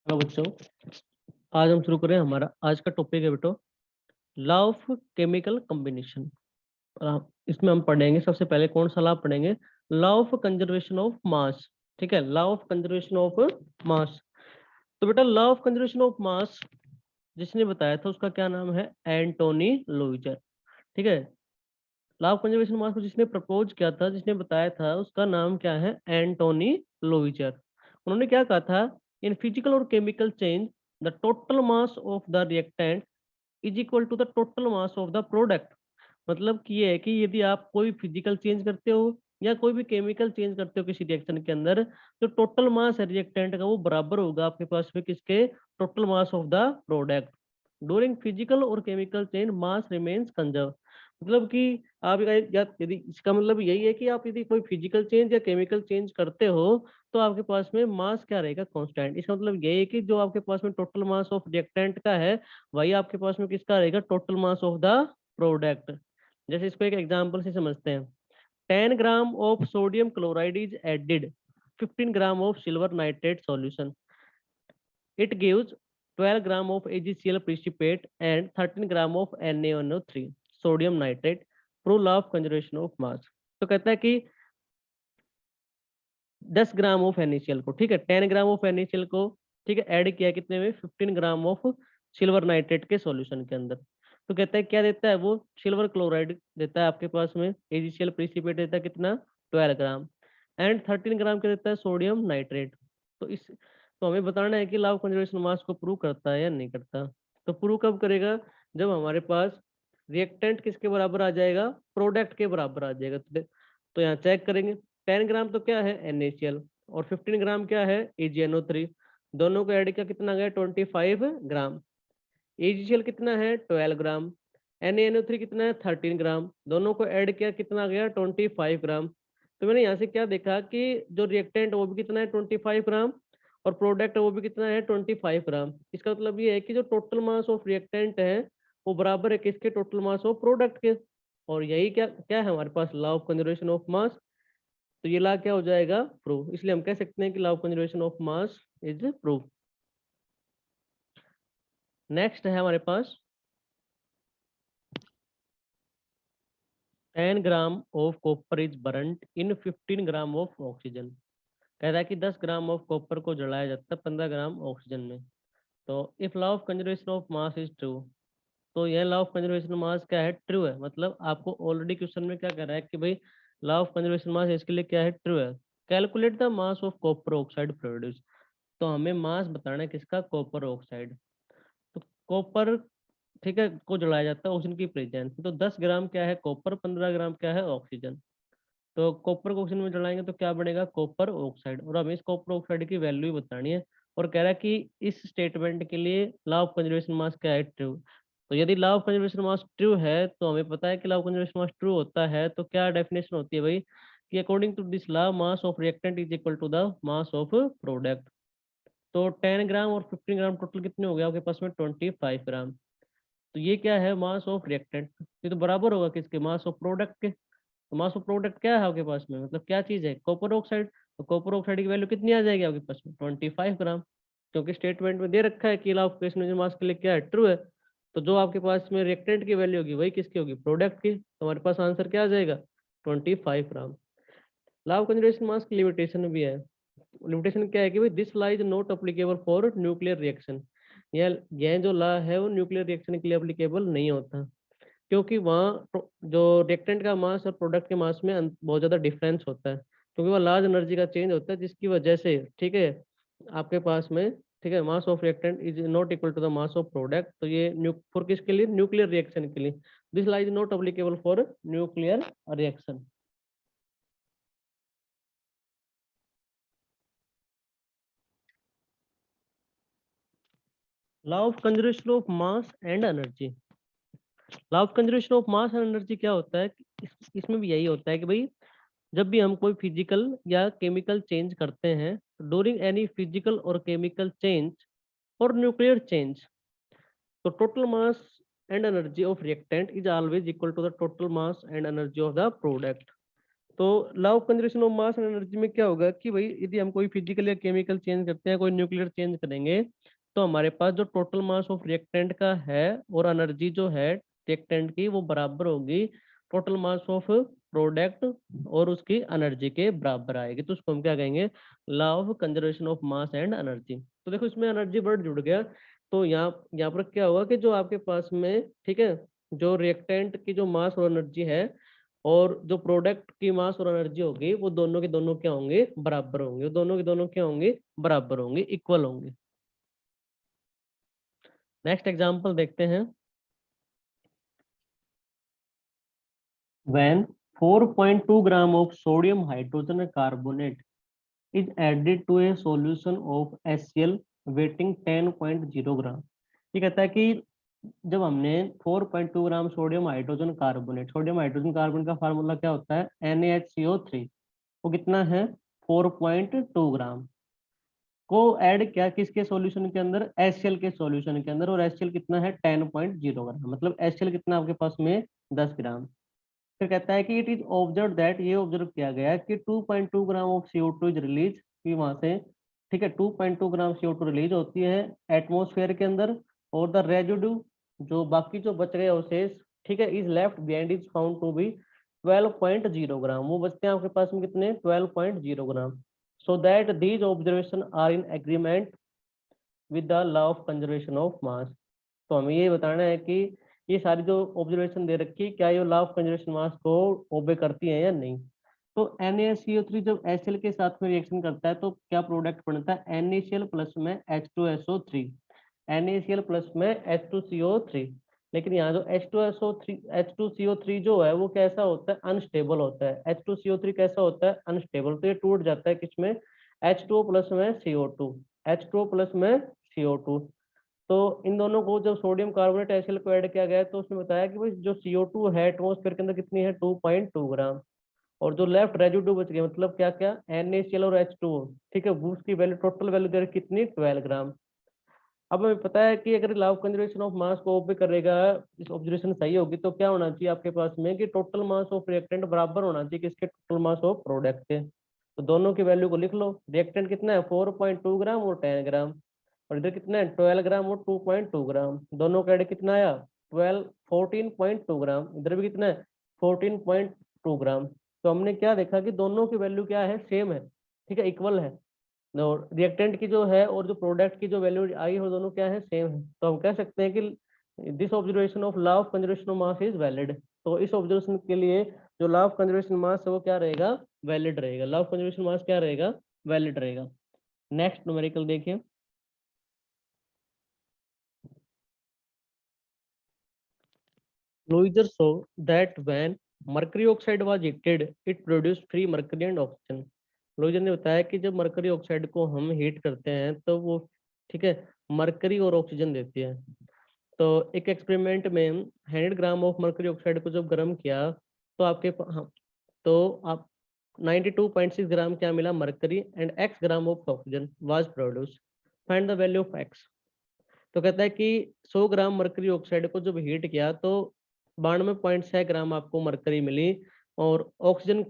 Hello बच्चों, आज हम शुरू करें। हमारा आज का टॉपिक है बेटो लॉ ऑफ केमिकल कॉम्बिनेशन। इसमें हम पढ़ेंगे सबसे पहले कौन सा लॉ पढ़ेंगे? लॉ ऑफ कंजर्वेशन ऑफ मास। ठीक है, law of conservation of mass. तो बेटा लॉ ऑफ कंजर्वेशन ऑफ मास जिसने बताया था उसका क्या नाम है? एंटोनी लुइजर। ठीक है, लॉ ऑफ कंजर्वेशन मास को जिसने प्रपोज किया था, जिसने बताया था, उसका नाम क्या है? एंटोनी लुइजर। उन्होंने क्या कहा था? इन फिजिकल और chemical change the total mass of the reactant is equal to the total mass of the product. मतलब कि ये है कि यदि आप कोई फिजिकल चेंज करते हो या कोई भी केमिकल चेंज करते हो किसी रिएक्शन के अंदर, जो टोटल मास है रिएक्टेंट का वो बराबर होगा आपके पास में किसके? Total mass of the product. During physical और chemical change mass remains conserve. मतलब कि आप यदि इसका मतलब यही है कि आप यदि कोई फिजिकल चेंज या केमिकल चेंज करते हो तो आपके पास में मास क्या रहेगा? कांस्टेंट। इसका मतलब यही है कि जो आपके पास में टोटल मास ऑफ रिएक्टेंट का है वही आपके पास में किसका रहेगा? Total mass of the product. जैसे इसको एक एग्जांपल से समझते हैं। 10 gram of sodium chloride is added 15 gram of silver nitrate solution. It gives 12 gram of AgCl precipitate and 13 gram of NaNO3 sodium nitrate. Prove law of conservation of mass. तो कहता है कि 10 ग्राम ऑफ NaCl को, ठीक है, 10 gram of NaCl को, ठीक है, ऐड किया कितने में? 15 ग्राम ऑफ सिल्वर नाइट्रेट के सॉल्यूशन के अंदर। तो कहता है क्या देता है वो? सिल्वर क्लोराइड देता है आपके पास में। AgCl प्रिसिपिटेट देता है कितना? 12 ग्राम। एंड 13 ग्राम क्या देता है? Sodium nitrate. तो हमें बताना है कि लॉ ऑफ कंजर्वेशन मास को प्रूव करता है या नहीं करता। तो प्रूव कब करेगा? जब हमारे पास रिएक्टेंट किसके बराबर आ जाएगा? प्रोडक्ट के बराबर आ जाएगा। तो यहाँ चेक करेंगे। 10 ग्राम तो क्या है? NaCl। और 15 ग्राम क्या है? AgNO3। दोनों को ऐड किया कितना गया? 25 ग्राम। AgCl कितना है? 12 ग्राम। NaNO3 कितना है? 13 ग्राम। दोनों को ऐड किया कितना गया? 25 ग्राम। तो मैंने यहाँ से क्या देखा कि जो रिएक्टेंट वो भी कितना है? 25 ग्राम। और प्रोडक्ट वो भी कितना है? 25 ग्राम। इसका मतलब ये है कि जो टोटल मास ऑफ रिएक्टेंट है वो बराबर है किसके? टोटल मास ऑफ प्रोडक्ट के। और यही क्या क्या है हमारे पास? Law of conservation of mass. तो ये लॉ क्या हो जाएगा? प्रूव। इसलिए हम कह सकते हैं कि law of conservation of mass is prove. Next है हमारे पास 10 gram of copper is burned in 15 gram of oxygen. कह रहा है कि 10 ग्राम ऑफ कॉपर को जलाया जाता है 15 ग्राम ऑक्सीजन में। तो if law of conservation of mass is true, तो यह लॉ ऑफ कंजर्वेशन मास क्या है? ट्रू है। मतलब आपको ऑलरेडी क्वेश्चन में क्या कह रहा है कि भाई लॉ ऑफ कंजर्वेशन मास इसके लिए क्या है? ट्रू है। Calculate the mass of copper oxide produce. तो हमें मास बताना है किसका? Copper oxide. तो कॉपर, ठीक है, को जलाया जाता है ऑक्सीजन की प्रेजेंस में। तो 10 ग्राम क्या है? कॉपर। 15 ग्राम क्या है? ऑक्सीजन। तो कॉपर को ऑक्सीजन में जलाएंगे तो क्या बनेगा? Copper oxide. और हमें इस कॉपर ऑक्साइड की वैल्यू भी बतानी है। और कह रहा है कि इस स्टेटमेंट के लिए लॉ ऑफ कंजर्वेशन मास क्या है? ट्रू। तो यदि law of conservation mass true है तो हमें पता है कि law of conservation mass true होता है तो क्या डेफिनेशन होती है भाई? कि according to this law mass of reactant is equal to the mass of product. तो 10 ग्राम और 15 ग्राम टोटल कितने हो गया आपके पास में? 25 ग्राम। तो ये क्या है? Mass of reactant. ये तो बराबर होगा किसके? मास ऑफ प्रोडक्ट के। तो मास ऑफ प्रोडक्ट क्या है आपके पास में? मतलब क्या चीज है? Copper oxide. तो कॉपर ऑक्साइड की वैल्यू कितनी आ जाएगी आपके पास में? 25 ग्राम। क्योंकि स्टेटमेंट में दे रखा है कि लॉ ऑफ कंजर्वेशन मास के लिए क्या है? ट्रू है। तो जो आपके पास में रिएक्टेंट की वैल्यू होगी वही किसकी होगी? प्रोडक्ट की। तो हमारे पास आंसर क्या आ जाएगा? 25 ग्राम। लॉ ऑफ कंजर्वेशन मास की लिमिटेशन भी है। लिमिटेशन क्या है कि भाई this law is not applicable for nuclear reaction. यह जो लॉ है वो न्यूक्लियर रिएक्शन के लिए अप्लीकेबल नहीं होता। क्योंकि वहाँ जो रिएक्टेंट का मास और प्रोडक्ट के मास में बहुत ज़्यादा डिफरेंस होता है। क्योंकि वह लार्ज एनर्जी का चेंज होता है जिसकी वजह से, ठीक है, आपके पास में, ठीक है, mass of reactant is not equal to the mass of product. तो ये फॉर किसके लिए? न्यूक्लियर रिएक्शन के लिए। This law is not applicable for nuclear reaction. Law of conservation of mass and energy. Law of conservation of mass and energy क्या होता है? इसमें भी यही होता है कि भाई जब भी हम कोई फिजिकल या केमिकल चेंज करते हैं, ड्यूरिंग एनी फिजिकल और केमिकल चेंज और न्यूक्लियर चेंज, तो total mass and energy of reactant is always equal to the total mass and energy of the product. तो law of conservation of mass and energy में क्या होगा कि भाई यदि हम कोई फिजिकल या केमिकल चेंज करते हैं, कोई न्यूक्लियर चेंज करेंगे, तो हमारे पास जो टोटल मास ऑफ रिएक्टेंट का है और एनर्जी जो है रिएक्टेंट की, वो बराबर होगी टोटल मास ऑफ प्रोडक्ट और उसकी एनर्जी के बराबर आएगी। तो उसको हम क्या कहेंगे, law of conservation of mass and energy. तो देखो इसमें एनर्जी वर्ड जुड़ गया। तो यहाँ पर क्या होगा कि जो आपके पास में, ठीक है, जो रिएक्टेंट की जो मास और एनर्जी है और जो प्रोडक्ट की मास और एनर्जी होगी, वो दोनों के दोनों क्या होंगे, बराबर होंगे। वो दोनों के दोनों क्या होंगे, बराबर होंगे, इक्वल होंगे। नेक्स्ट एग्जांपल देखते हैं। When 4.2 gram of sodium hydrogen carbonate is added to a solution of HCl weighing 10.0 ग्राम। ये कहता है कि जब हमने 4.2 ग्राम सोडियम हाइड्रोजन कार्बोनेट का फार्मूला क्या होता है, NaHCO3, वो कितना है 4.2 ग्राम, को ऐड किया किसके सॉल्यूशन के अंदर, HCl के सॉल्यूशन के अंदर, और HCl कितना है 10.0 ग्राम, मतलब HCl कितना आपके पास में 10 ग्राम। फिर कहता है कि इट इज ऑब्जर्व दैट, ये ऑब्जर्व किया गया है कि 2.2 gram of CO2 is release, कि वहां से, ठीक है, 2.2 ग्राम CO2 रिलीज होती है एटमोसफेयर के अंदर, और द रेजिड्यू, जो बाकी जो बच गए अवशेष, ठीक है, is left behind is found to be 12.0 gram, वो बचते हैं आपके पास में कितने, 12.0 gram. So that these observation are in agreement with the law of conservation of mass. तो हमें ये बताना है कि ये सारी जो ऑब्जर्वेशन दे रखी है, क्या ये लॉ ऑफ कंजर्वेशन मास को ओबे करती है या नहीं। तो NaCO3 जब HCl के साथ में रिएक्शन करता है तो क्या प्रोडक्ट बनता है, NaCl प्लस में H2SO3, NaCl प्लस में H2CO3। लेकिन यहाँ जो H2CO3 जो है वो कैसा होता है, अनस्टेबल होता है। H2CO3 कैसा होता है, अनस्टेबल, तो ये टूट जाता है किसमें, H2O प्लस में CO2, H2O प्लस में CO2। तो इन दोनों को जब सोडियम कार्बोनेट HCl को ऐड किया गया तो उसने बताया कि भाई जो CO2 है एटमोस्फेयर के अंदर कितनी है, 2.2 ग्राम, और जो लेफ्ट रेजिड्यू बच गया, मतलब क्या क्या, NaCl और H2O, ठीक है, वो उसकी वैल्यू, टोटल वैल्यू दे रखी कितनी, 12 ग्राम। अब हमें पता है कि अगर लॉ ऑफ कंजर्वेशन ऑफ मास को ओबे करेगा, इस ऑब्जर्वेशन सही होगी, तो क्या होना चाहिए आपके पास में कि टोटल मास ऑफ रिएक्टेंट बराबर होना चाहिए किसके, टोटल मास ऑफ प्रोडक्ट के। तो दोनों की वैल्यू को लिख लो, रिएक्टेंट कितना है 4.2 ग्राम और 10 ग्राम, और इधर कितना है 12 ग्राम और 2.2 ग्राम, दोनों का ऐड कितना आया 12, 14.2 ग्राम, इधर भी कितना है 14.2 ग्राम। तो हमने क्या देखा कि दोनों की वैल्यू क्या है, सेम है, ठीक है, इक्वल है। और रिएक्टेंट की जो है और जो प्रोडक्ट की जो वैल्यू आई है, वो दोनों क्या है, सेम है। तो हम कह सकते हैं कि this observation of law of conservation of mass is valid. तो इस ऑब्जर्वेशन के लिए जो लॉ ऑफ कंजर्वेशन मास है वो क्या रहेगा, वैलिड रहेगा। लॉ ऑफ कंजर्वेशन मास क्या रहेगा, वैलिड रहेगा। नेक्स्ट न्यूमेरिकल देखिए। Loiser saw that when mercury oxide was heated, it produced free mercury and oxygen। लोइजर ने बताया कि जब मरकरी ऑक्साइड को हम हीट करते हैं तो वो, ठीक है, मरकरी और ऑक्सीजन देती है। तो एक एक्सपेरिमेंट में 100 ग्राम ऑफ मरकरी ऑक्साइड को जब गर्म किया तो हाँ, तो आप 92.6 ग्राम क्या मिला, mercury, and x gram of oxygen was produce, find the value of x। तो कहता है कि 100 ग्राम मरकरी ऑक्साइड को जब हीट किया तो 92.6 ग्राम आपको मरकरी मिली, और ऑक्सीजन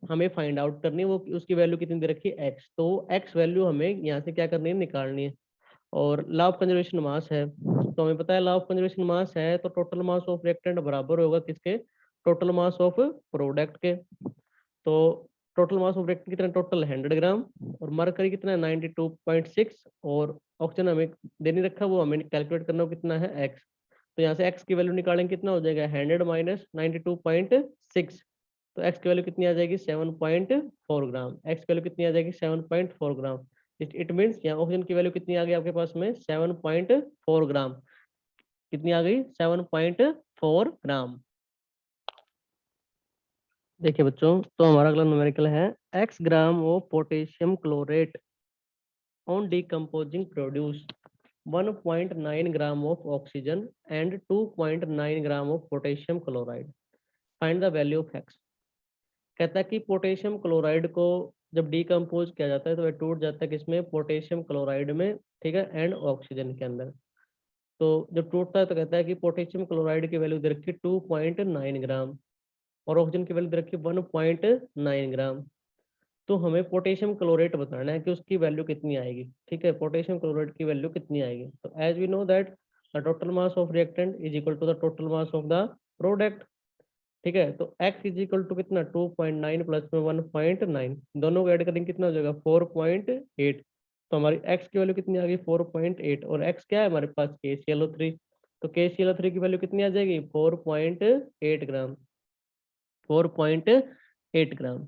हमें फाइंड आउट करनी है, वो उसकी वैल्यू कितनी दे रखी है, एक्स। तो एक्स वैल्यू हमें यहाँ से क्या करनी है, निकालनी है। और लॉ ऑफ कंजर्वेशन मास है, तो हमें पता है लॉ ऑफ कंजर्वेशन मास है तो टोटल मास ऑफ रिएक्टेंट बराबर होगा किसके, टोटल मास ऑफ प्रोडक्ट के। तो टोटल मास ऑफ रिएक्टेंट कितना, टोटल 100 ग्राम, और मरकरी कितना है 92.6, और ऑक्सीजन हमें देने रखा, वो हमें कैलकुलेट करना, कितना है एक्स। तो यहाँ से एक्स की वैल्यू निकालेंगे, कितना हो जाएगा 100 माइनस 92.6। तो एक्स की वैल्यू कितनी आ जाएगी 7.4 ग्राम, एक्स की वैल्यू कितनी आ जाएगी 7.4 ग्राम। इट मीन्स यहाँ ऑक्सीजन की वैल्यू कितनी आ गई आपके पास में 7.4 ग्राम, कितनी आ गई 7.4 ग्राम। देखिए बच्चों, तो हमारा अगला न्यूमेरिकल है, x gram of potassium chlorate on decomposing produce 1.9 gram of oxygen and 2.9 gram of potassium chloride, find the value of x। कहता है कि पोटेशियम क्लोराइड को जब डिकम्पोज किया जाता है तो वह टूट जाता है किसमें, पोटेशियम क्लोराइड में, ठीक है, एंड ऑक्सीजन के अंदर। तो जब टूटता है तो कहता है कि पोटेशियम क्लोराइड की वैल्यू दे रखी 2.9 ग्राम, और ऑक्सीजन की वैल्यू दे रखी है 1.9 ग्राम। तो हमें पोटेशियम क्लोरेट बताना है कि उसकी वैल्यू कितनी आएगी। ठीक है, पोटेशियम क्लोरेट की वैल्यू कितनी आएगी। तो as we know that the total mass of reactant is equal to the total mass of the product. ठीक है, तो x इज इक्वल टू कितना 2.9 प्लस में 1.9, दोनों को ऐड करेंगे कितना हो जाएगा 4.8। तो हमारी x की वैल्यू कितनी आ गई 4.8, और x क्या है हमारे पास KClO3। तो KClO3 की वैल्यू कितनी आ जाएगी 4.8 ग्राम, 4.8 ग्राम।